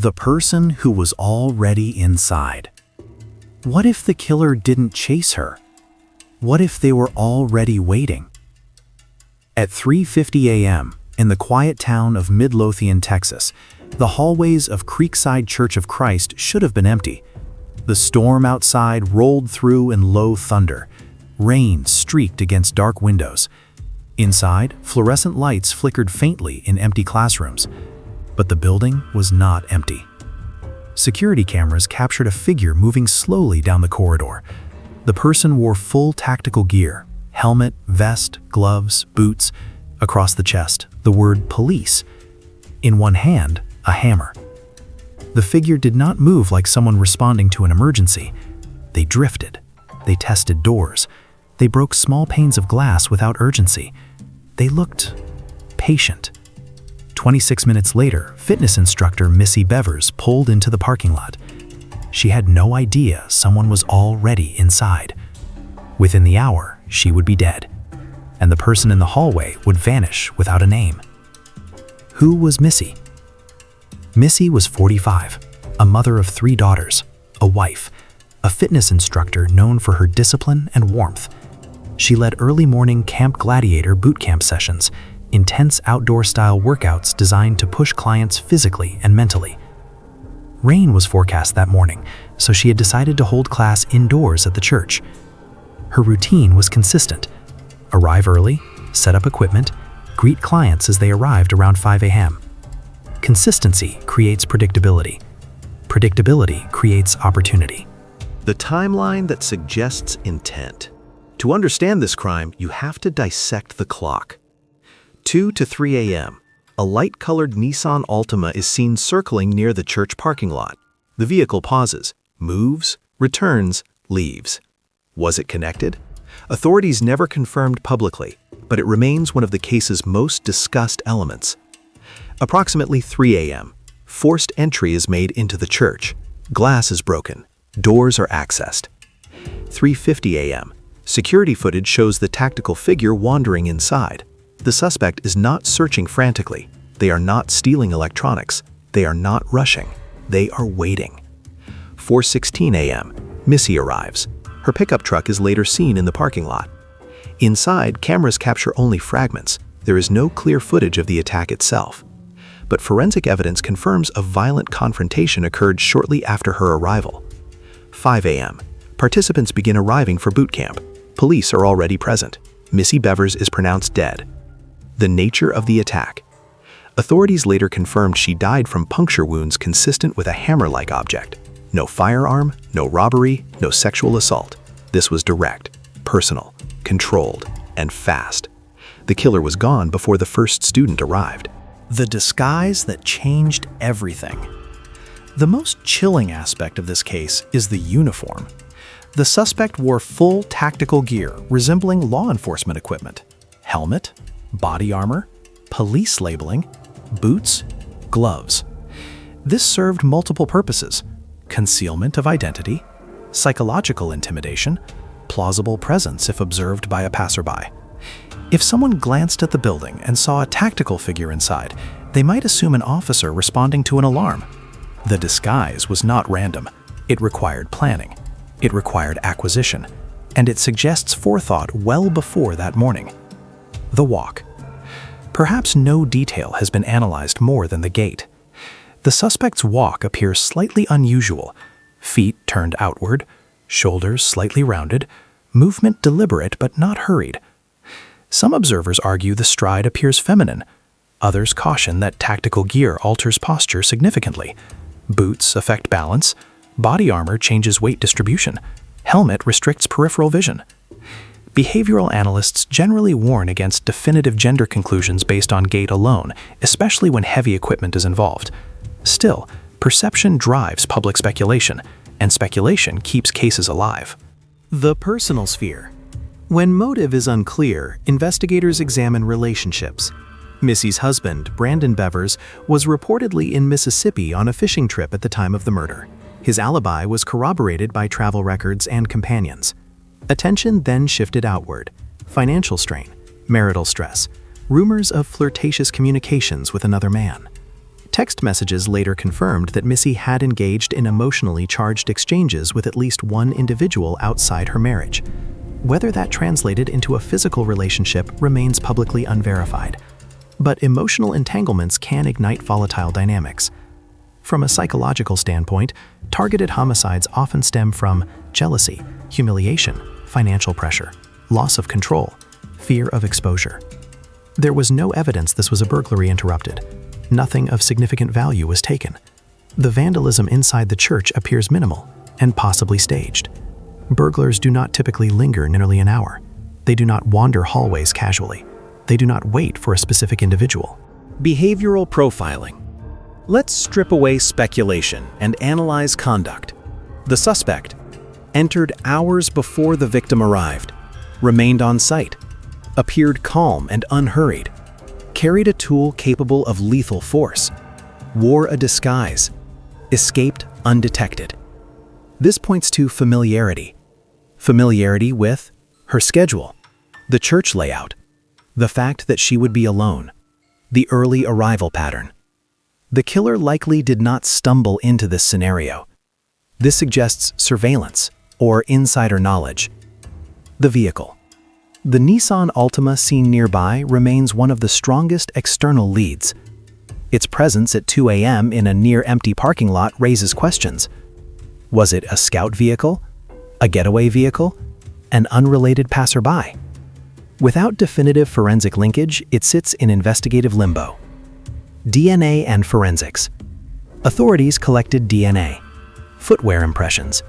The person who was already inside. What if the killer didn't chase her? What if they were already waiting? At 3:50 a.m., in the quiet town of Midlothian, Texas, the hallways of Creekside Church of Christ should have been empty. The storm outside rolled through in low thunder. Rain streaked against dark windows. Inside, fluorescent lights flickered faintly in empty classrooms. But the building was not empty. Security cameras captured a figure moving slowly down the corridor. The person wore full tactical gear, helmet, vest, gloves, boots. Across the chest, the word police. In one hand, a hammer. The figure did not move like someone responding to an emergency. They drifted. They tested doors. They broke small panes of glass without urgency. They looked patient. 26 minutes later, fitness instructor Missy Bevers pulled into the parking lot. She had no idea someone was already inside. Within the hour, she would be dead, and the person in the hallway would vanish without a name. Who was Missy? Missy was 45, a mother of 3 daughters, a wife, a fitness instructor known for her discipline and warmth. She led early morning Camp Gladiator boot camp sessions, intense outdoor-style workouts designed to push clients physically and mentally. Rain was forecast that morning, so she had decided to hold class indoors at the church. Her routine was consistent. Arrive early, set up equipment, greet clients as they arrived around 5 a.m. Consistency creates predictability. Predictability creates opportunity. The timeline that suggests intent. To understand this crime, you have to dissect the clock. 2 to 3 a.m., a light-colored Nissan Altima is seen circling near the church parking lot. The vehicle pauses, moves, returns, leaves. Was it connected? Authorities never confirmed publicly, but it remains one of the case's most discussed elements. Approximately 3 a.m., forced entry is made into the church. Glass is broken. Doors are accessed. 3:50 a.m., security footage shows the tactical figure wandering inside. The suspect is not searching frantically. They are not stealing electronics. They are not rushing. They are waiting. 4:16 a.m., Missy arrives. Her pickup truck is later seen in the parking lot. Inside, cameras capture only fragments. There is no clear footage of the attack itself. But forensic evidence confirms a violent confrontation occurred shortly after her arrival. 5 a.m., participants begin arriving for boot camp. Police are already present. Missy Bevers is pronounced dead. The nature of the attack. Authorities later confirmed she died from puncture wounds consistent with a hammer-like object. No firearm, no robbery, no sexual assault. This was direct, personal, controlled, and fast. The killer was gone before the first student arrived. The disguise that changed everything. The most chilling aspect of this case is the uniform. The suspect wore full tactical gear resembling law enforcement equipment. Helmet, body armor, police labeling, boots, gloves. This served multiple purposes: concealment of identity, psychological intimidation, plausible presence if observed by a passerby. If someone glanced at the building and saw a tactical figure inside, they might assume an officer responding to an alarm. The disguise was not random. It required planning. It required acquisition. And it suggests forethought well before that morning. The walk. Perhaps no detail has been analyzed more than the gait. The suspect's walk appears slightly unusual. Feet turned outward, shoulders slightly rounded, movement deliberate but not hurried. Some observers argue the stride appears feminine. Others caution that tactical gear alters posture significantly. Boots affect balance. Body armor changes weight distribution. Helmet restricts peripheral vision. Behavioral analysts generally warn against definitive gender conclusions based on gait alone, especially when heavy equipment is involved. Still, perception drives public speculation, and speculation keeps cases alive. The personal sphere. When motive is unclear, investigators examine relationships. Missy's husband, Brandon Bevers, was reportedly in Mississippi on a fishing trip at the time of the murder. His alibi was corroborated by travel records and companions. Attention then shifted outward. Financial strain, marital stress, rumors of flirtatious communications with another man. Text messages later confirmed that Missy had engaged in emotionally charged exchanges with at least one individual outside her marriage. Whether that translated into a physical relationship remains publicly unverified. But emotional entanglements can ignite volatile dynamics. From a psychological standpoint, targeted homicides often stem from jealousy, humiliation, financial pressure, loss of control, fear of exposure. There was no evidence this was a burglary interrupted. Nothing of significant value was taken. The vandalism inside the church appears minimal and possibly staged. Burglars do not typically linger nearly an hour. They do not wander hallways casually. They do not wait for a specific individual. Behavioral profiling. Let's strip away speculation and analyze conduct. The suspect entered hours before the victim arrived, remained on site, appeared calm and unhurried, carried a tool capable of lethal force, wore a disguise, escaped undetected. This points to familiarity. Familiarity with her schedule, the church layout, the fact that she would be alone, the early arrival pattern. The killer likely did not stumble into this scenario. This suggests surveillance or insider knowledge. The vehicle. The Nissan Altima seen nearby remains one of the strongest external leads. Its presence at 2 a.m. in a near-empty parking lot raises questions. Was it a scout vehicle? A getaway vehicle? An unrelated passerby? Without definitive forensic linkage, it sits in investigative limbo. DNA and forensics. Authorities collected DNA, footwear impressions,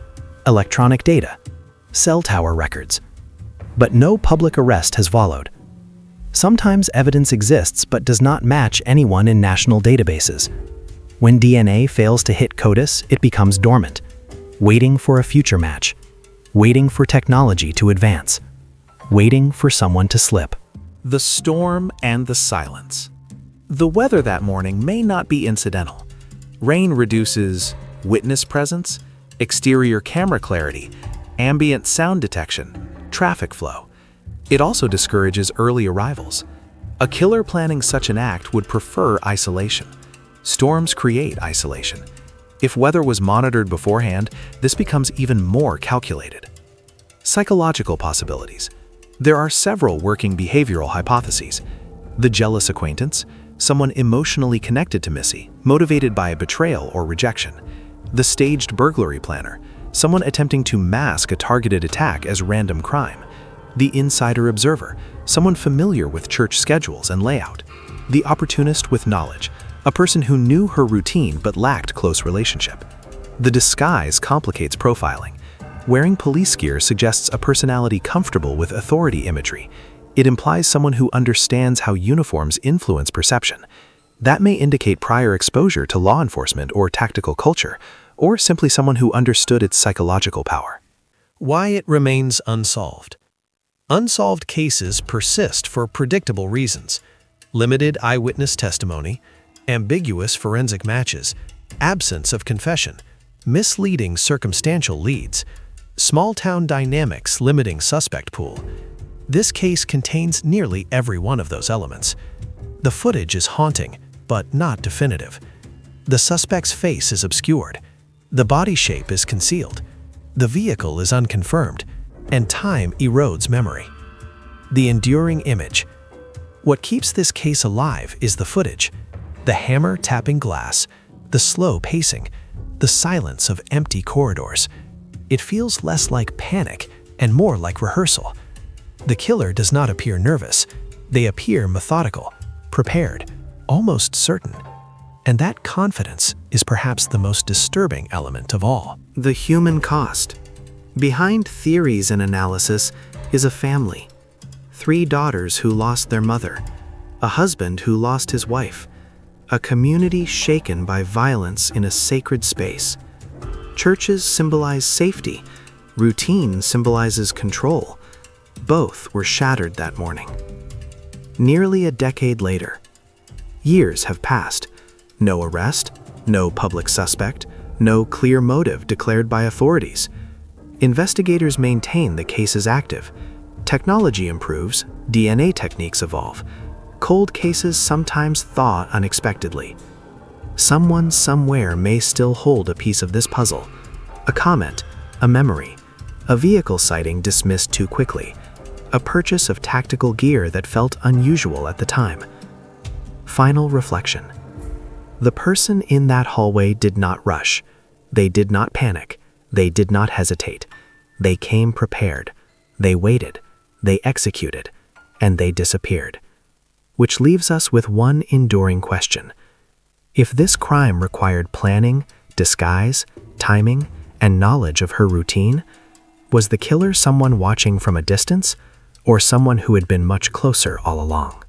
electronic data, cell tower records. But no public arrest has followed. Sometimes evidence exists but does not match anyone in national databases. When DNA fails to hit CODIS, it becomes dormant, waiting for a future match, waiting for technology to advance, waiting for someone to slip. The storm and the silence. The weather that morning may not be incidental. Rain reduces witness presence, exterior camera clarity, ambient sound detection, traffic flow. It also discourages early arrivals. A killer planning such an act would prefer isolation. Storms create isolation. If weather was monitored beforehand, this becomes even more calculated. Psychological possibilities. There are several working behavioral hypotheses. The jealous acquaintance, someone emotionally connected to Missy, motivated by a betrayal or rejection. The staged burglary planner, someone attempting to mask a targeted attack as random crime. The insider observer, someone familiar with church schedules and layout. The opportunist with knowledge, a person who knew her routine but lacked close relationship. The disguise complicates profiling. Wearing police gear suggests a personality comfortable with authority imagery. It implies someone who understands how uniforms influence perception. That may indicate prior exposure to law enforcement or tactical culture, or simply someone who understood its psychological power. Why it remains unsolved. Unsolved cases persist for predictable reasons: limited eyewitness testimony, ambiguous forensic matches, absence of confession, misleading circumstantial leads, small-town dynamics limiting suspect pool. This case contains nearly every one of those elements. The footage is haunting, but not definitive. The suspect's face is obscured. The body shape is concealed. The vehicle is unconfirmed, and time erodes memory. The enduring image. What keeps this case alive is the footage. The hammer tapping glass, the slow pacing, the silence of empty corridors. It feels less like panic and more like rehearsal. The killer does not appear nervous. They appear methodical, prepared, almost certain. And that confidence is perhaps the most disturbing element of all. The human cost. Behind theories and analysis is a family. 3 daughters who lost their mother, a husband who lost his wife, a community shaken by violence in a sacred space. Churches symbolize safety. Routine symbolizes control. Both were shattered that morning. Nearly a decade later, years have passed. No arrest, no public suspect, no clear motive declared by authorities. Investigators maintain the case is active. Technology improves, DNA techniques evolve. Cold cases sometimes thaw unexpectedly. Someone somewhere may still hold a piece of this puzzle. A comment, a memory, a vehicle sighting dismissed too quickly, a purchase of tactical gear that felt unusual at the time. Final reflection. The person in that hallway did not rush. They did not panic. They did not hesitate. They came prepared. They waited. They executed. And they disappeared. Which leaves us with one enduring question. If this crime required planning, disguise, timing, and knowledge of her routine, was the killer someone watching from a distance, or someone who had been much closer all along?